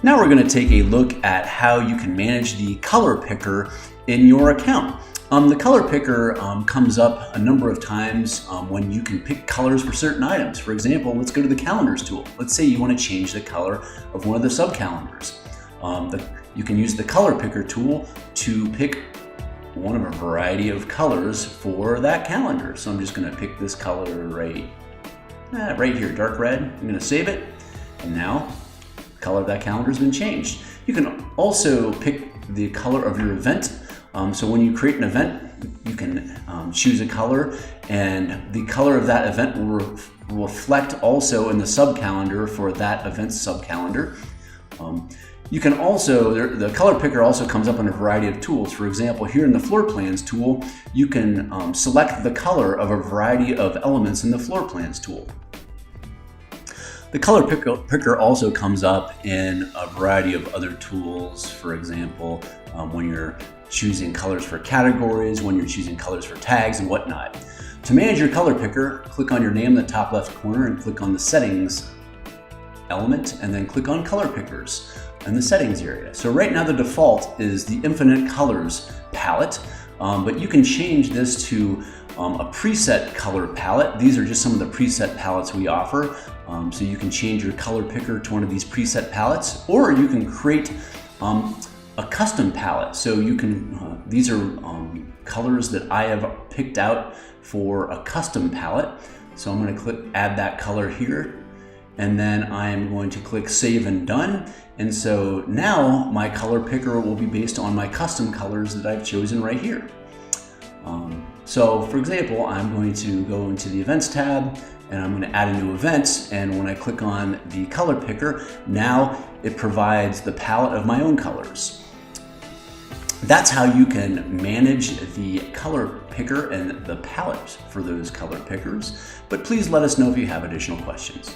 Now we're going to take a look at how you can manage the color picker in your account. The color picker comes up a number of times when you can pick colors for certain items. For example, let's go to the calendars tool. Let's say you want to change the color of one of the sub-calendars. You can use the color picker tool to pick one of a variety of colors for that calendar. So I'm just going to pick this color right here, dark red. I'm going to save it, and now the color of that calendar has been changed. You can also pick the color of your event. So when you create an event, you can choose a color, and the color of that event will reflect also in the sub-calendar for that event's sub-calendar. You can also, the color picker also comes up in a variety of tools. For example, here in the floor plans tool, you can select the color of a variety of elements in the floor plans tool. The color picker also comes up in a variety of other tools. For example, when you're choosing colors for categories, when you're choosing colors for tags and whatnot. To manage your color picker, click on your name in the top left corner and click on the settings element, and then click on color pickers in the settings area. So right now the default is the infinite colors palette, but you can change this to a preset color palette. These are just some of the preset palettes we offer. So you can change your color picker to one of these preset palettes, or you can create a custom palette. So you can, these are colors that I have picked out for a custom palette. So I'm going to click add that color here, and then I'm going to click save and done. And so now my color picker will be based on my custom colors that I've chosen right here. So for example, I'm going to go into the events tab, and I'm going to add a new event, and when I click on the color picker, now it provides the palette of my own colors. That's how you can manage the color picker and the palette for those color pickers, but please let us know if you have additional questions.